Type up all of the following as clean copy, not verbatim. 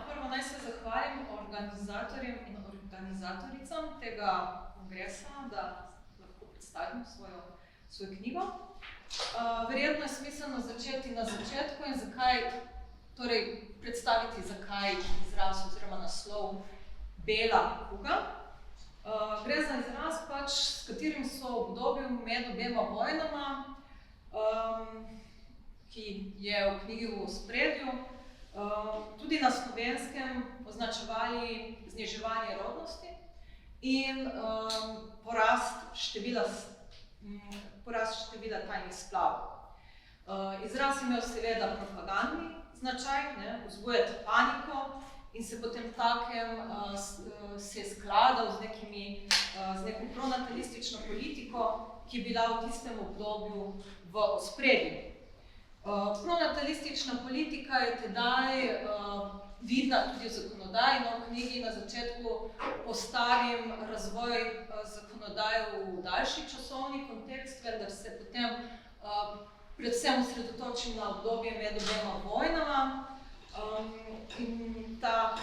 Prvo naj se zahvalim organizatorjem in organizatoricam tega kongresa, da lahko predstavim svojo knjigo. Verjetno je smiselno začeti na začetku in predstaviti, zakaj izraz oziroma naslov Bela kuga. Gre za izraz, s katerim so v obdobju med obema vojnama, ki je v knjigi v ospredju, tudi na Slovenskem označevali zniževanje rodnosti in porast števila tajnih splavov. Izraz je imel seveda propagandni značaj, vzbujati paniko in se potem takem se je skladal z neko pronatalistično politiko, ki je bila v tistem obdobju v ospredju. Pronatalistična politika je tedaj vidna tudi v zakonodaji, v knjigi na začetku postavim razvoj zakonodaje v daljši časovni kontekst, vendar se potem predvsem osredotočim na obdobje med obema vojnama in ta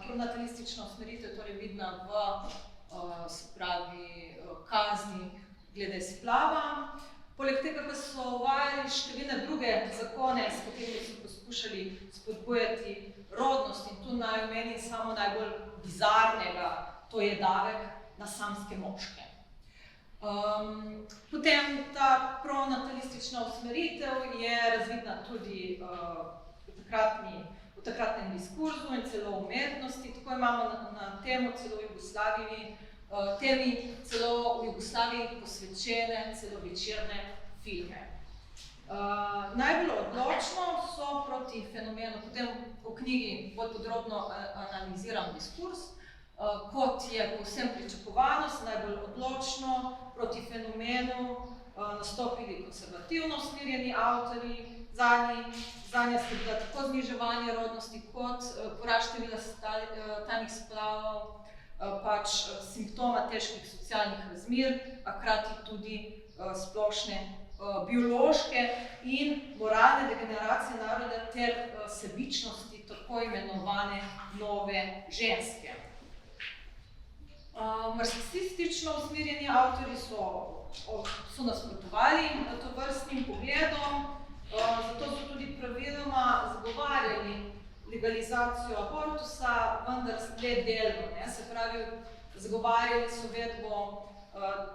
pronatalistična usmeritev je torej vidna v kazni glede splava. Poleg tega pa so uvajali številne druge zakone, s katerimi so poskušali spodbujati rodnost in tu naj omenim samo najbolj bizarnega, to je davek na samske moške. Potem ta pronatalistična usmeritev je razvidna tudi v takratnem diskurzu in celo v umetnosti, tako imamo na temo celo v Jugoslaviji posvečene celovečerne filme. Najbolj odločno so proti fenomenu, potem v knjigi bolj podrobno analiziram diskurs, kot je povsem pričakovano, so najbolj odločno proti fenomenu nastopili konservativno usmerjeni avtorji, zanje sta bila tako zniževanje rodnosti kot porast števila tajnih splavov, simptoma težkih socialnih razmer, a hkrati tudi splošne biološke in moralne degeneracije naroda ter sebičnosti tako imenovane nove ženske. Marksistično usmerjeni avtorji so nasprotovali tovrstnim pogledom, zato so tudi praviloma zagovarjali legalizacijo abortusa, vendar le delno, se pravi, zagovarjali so uvedbo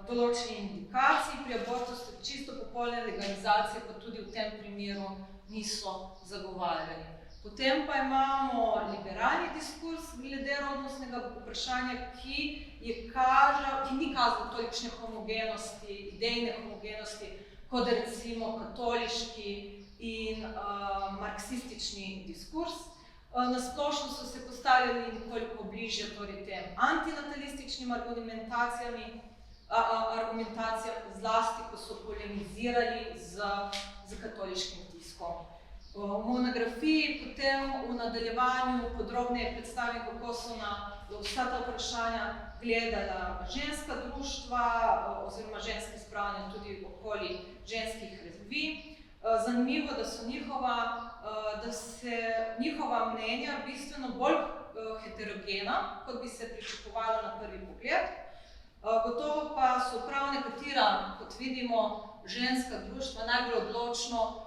določenih indikacij pri abortusu, čisto popolne legalizacije pa tudi v tem primeru niso zagovarjali. Potem pa imamo liberalni diskurs glede rodnostnega vprašanja, ki ni kazal tolikšne homogenosti, idejne homogenosti, kot recimo katoliški in marksistični diskurs. Na splošno so se postavljali nekoliko bližje tem antinatalističnim argumentacijam, zlasti, ko so polemizirali z katoliškim tiskom. V monografiji potem v nadaljevanju podrobneje predstavim, kako so na vsa ta vprašanja gledala ženska društva oziroma ženske zbranja tudi okoli ženskih revij. Zanimivo, da so njihova mnenja bistveno bolj heterogena, kot bi se pričakovalo na prvi pogled. Gotovo pa so prav nekatera, kot vidimo, ženska društva najbolj odločno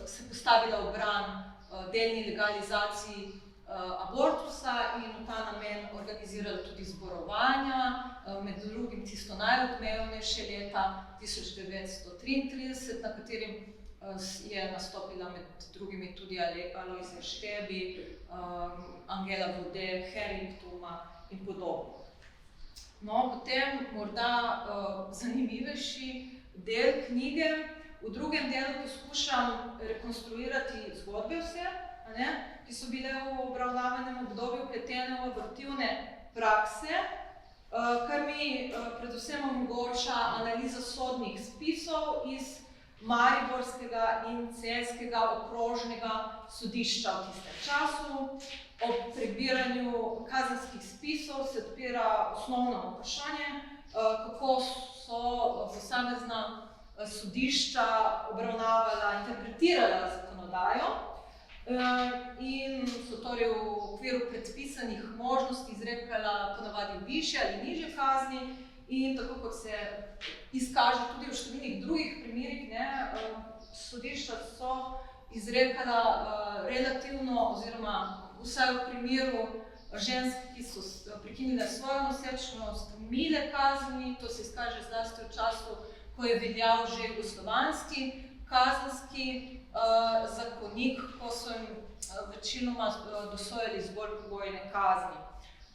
se postavila v bran delni legalizaciji abortusa in v ta namen organizirala tudi zborovanja, med drugim tisto najodmevnejše leta 1933, na katerim je nastopila med drugimi tudi Alojzija Štebi, Angela Vode, Harringtona in podobno. Potem morda zanimivejši del knjige. V drugem delu poskušam rekonstruirati zgodbe vse, ki so bile v obravnavanem obdobju vpletene v abortivne prakse, kar mi predvsem omogoča analiza sodnih spisov iz mariborskega in celjskega okrožnega sodišča v tistem času. Ob prebiranju kazenskih spisov se odpira osnovno vprašanje, kako so v sodišča obravnavala, interpretirala zakonodajo in so torej v okviru predpisanih možnosti izrekala ponavadi višje ali nižje kazni in tako kot se izkaže tudi v številnih drugih primerih, sodišča so izrekala relativno oziroma vsaj v primeru žensk, ki so prekinile svojo nosečnost, mile kazni. To se izkaže zlasti v času, ko je veljal že jugoslovanski kazenski zakonik, ko so jim večinoma dosojali zgolj pogojne kazni.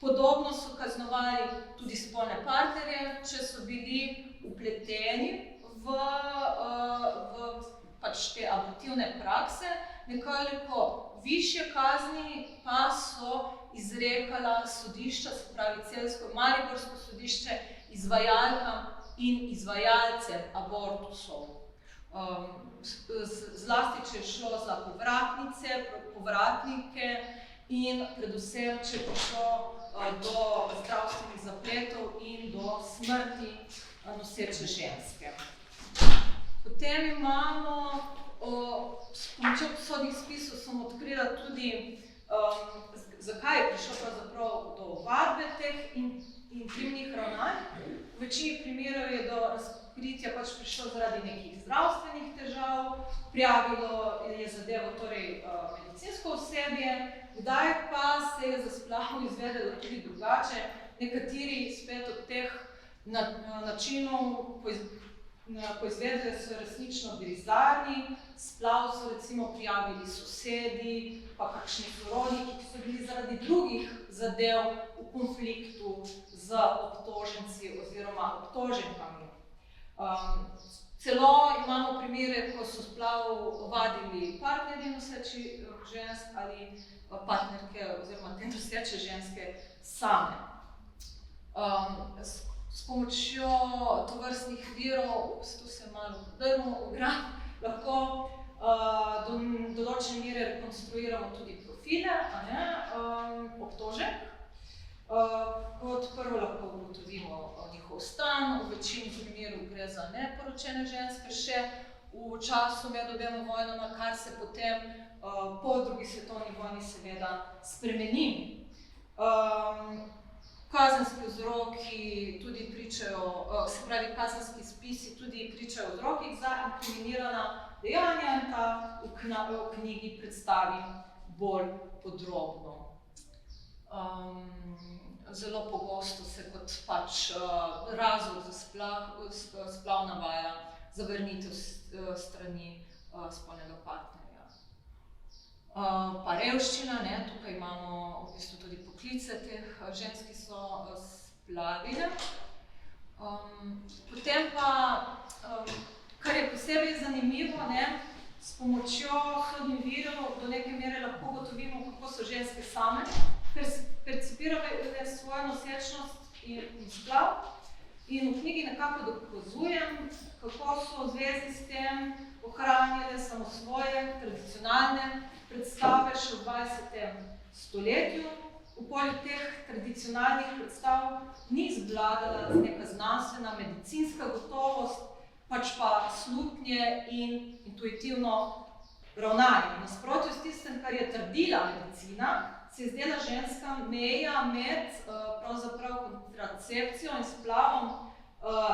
Podobno so kaznovali tudi spolne partnerje, če so bili vpleteni v pač te abortivne prakse. Nekoliko višje kazni pa so izrekala sodišča, se pravi celjsko mariborsko sodišče, izvajalkam in izvajalcem abortusov. Zlasti, če je šlo za povratnike in predvsem, če je prišlo do zdravstvenih zapletov in do smrti noseče ženske. Potem imamo, s pomočjo sodnih spisov sem odkrila tudi, zakaj je prišlo pravzaprav do ovadbe teh intimnih ravnanj. V večini primerov je do razkritja pač prišlo zaradi nekih zdravstvenih težav, prijavilo je zadevo torej medicinsko osebje, kdaj pa se je za splav izvedelo tudi drugače. Nekateri spet od teh načinov poizvedele so resnično bizarni. Splav so recimo prijavili sosedi, pa kakšni sorodniki, ki so bili zaradi drugih zadev v konfliktu z obtoženci oziroma obtoženkami. Celo imamo primere, ko so splav ovadili partnerji nosečih žensk ali partnerke oziroma te noseče ženske same. S pomočjo tovrstnih virov, tu se malo lahko do določene mere rekonstruiramo tudi profile obtoženk. Kot prvo lahko ugotovimo njihov stan, v večini primerov gre za neporočene ženske še v času med obema vojnama, kar se potem po drugi svetovni vojni seveda spremeni. Kazenski vzroki tudi pričajo, se pravi kazenski spisi tudi pričajo o vzrokih za inkriminirana dejanja in ta v knjigi predstavim bolj podrobno. Zelo pogosto se kot pač razlog za splav navaja zavrnitev strani spolnega partnerja. Pa revščina, tukaj imamo v bistvu tudi poklice teh žensk, ki so splavile. Potem pa, kar je posebej zanimivo, s pomočjo sodnih virov do neke mere lahko ugotovimo, kako so ženske same percipirale svojo nosečnost in splav. In v knjigi nekako dokazujem, kako so v zvezi s tem ohranjale samosvoje, tradicionalne predstave še v 20. stoletju. V polju teh tradicionalnih predstav ni zvladala neka znanstvena medicinska gotovost, pač pa slutnje in intuitivno ravnanje. V nasprotju s tistem, kar je trdila medicina, se je zdela ženska meja med pravzaprav kontracepcijo in splavom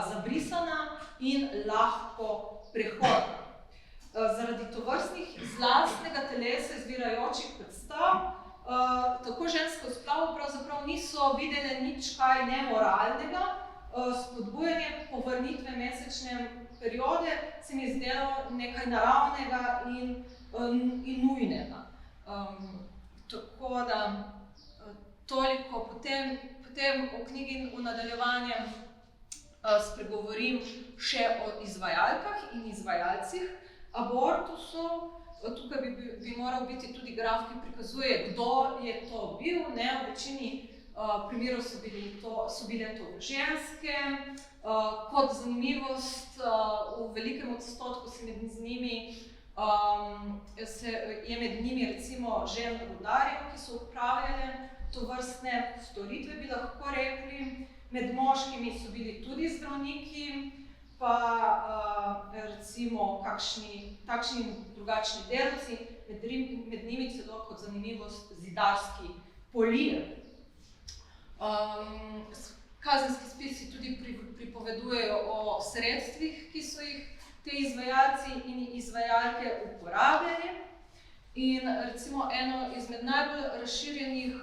zabrisana in lahko prehodna. Zaradi tovrstnih iz lastnega telesa izvirajočih predstav, tako ženske v splavu pravzaprav niso videle nič kaj nemoralnega. Spodbujanje povrnitve mesečne periode se mi je zdelo nekaj naravnega in nujnega. Tako da toliko potem v knjigi v nadaljevanju spregovorim še o izvajalkah in izvajalcih abortusov. Tukaj bi moral biti tudi graf, ki prikazuje, kdo je to bil. V večini primerov so bile to ženske. Kot zanimivost, v velikem odstotku je med njimi recimo žen rudarjev, ki so opravljale tovrstne storitve, bi lahko rekli. Med moškimi so bili tudi zdravniki, pa recimo takšni in drugačni delavci, med njimi celo kot zanimivost zidarski polir. Kazenski spisi tudi pripovedujejo o sredstvih, ki so jih te izvajalci in izvajalke uporabljali. In recimo eno izmed najbolj razširjenih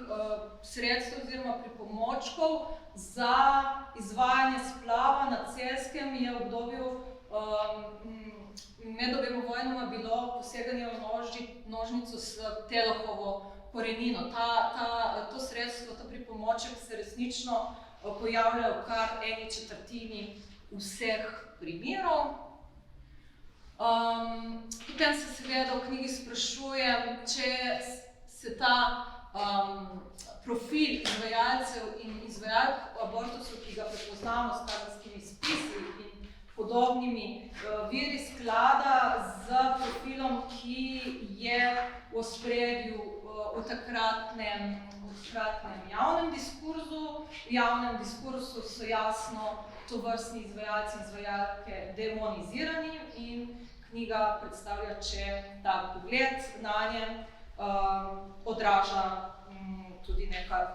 sredstev oziroma pripomočkov za izvajanje splava na Celjskem je v obdobju med obema vojnama bilo poseganje v nožnico s telohovo korenino. To sredstvo, ta pripomoček se resnično pojavlja v kar 1/4 vseh primerov. Potem se seveda v knjigi sprašujem, če se ta profil izvajalcev in izvajalk abortusov, ki ga prepoznamo s kazenskimi spisi in podobnimi viri, sklada z profilom, ki je v ospredju v takratnem javnem diskurzu. V javnem diskurzu so jasno tovrstni izvajalci in izvajalke demonizirani in knjiga predstavlja, če ta pogled nanje odraža tudi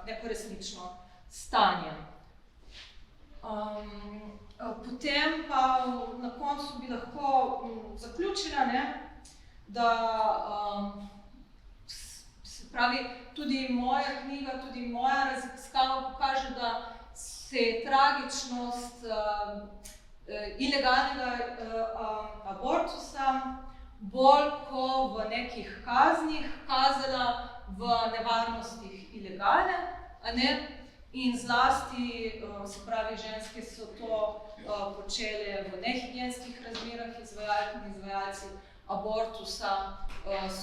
neko resnično stanje. Potem pa na koncu bi lahko zaključila, da se pravi, tudi moja knjiga, tudi moja raziskava pokaže, da se je tragičnost ilegalnega abortusa bolj ko v nekih kaznih kazala v nevarnostih ilegale, in zlasti, se pravi, ženske so to počele v nehigienskih razmerah, izvajalke in izvajalci abortusa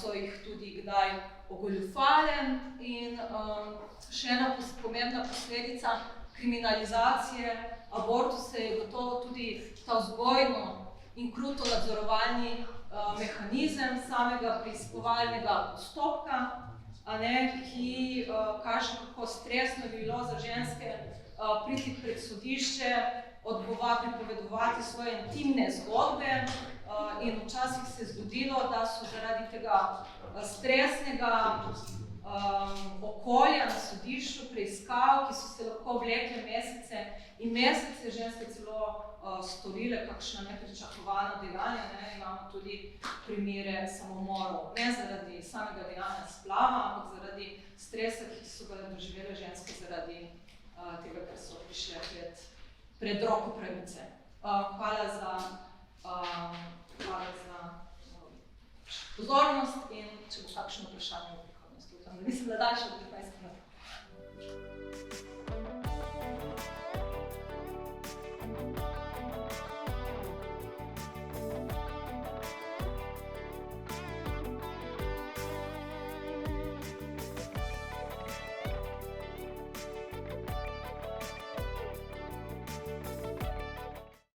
so jih tudi kdaj ogoljufale in še ena pomembna posledica kriminalizacije abortusa je gotovo tudi ta vzgojno in kruto nadzorovalni mehanizem samega preiskovalnega postopka, ki kaže, kako stresno je bilo za ženske priti pred sodišče, pripovedovati svoje intimne zgodbe in včasih se je zgodilo, da so zaradi tega stresnega okolja na sodišču, preiskav, ki so se lahko vlekle mesece in mesece, ženske celo storile kakšna nepričakovana dejanja. Imamo tudi primere samomorov, ne zaradi samega dejanja splava, ampak zaradi stresa, ki so ga doživele ženske zaradi tega, ker so prišle pred roko pravice. Hvala za pozornost in če bo kakšno vprašanje v prihodnosti. Mislim, da daljše od 15 minut.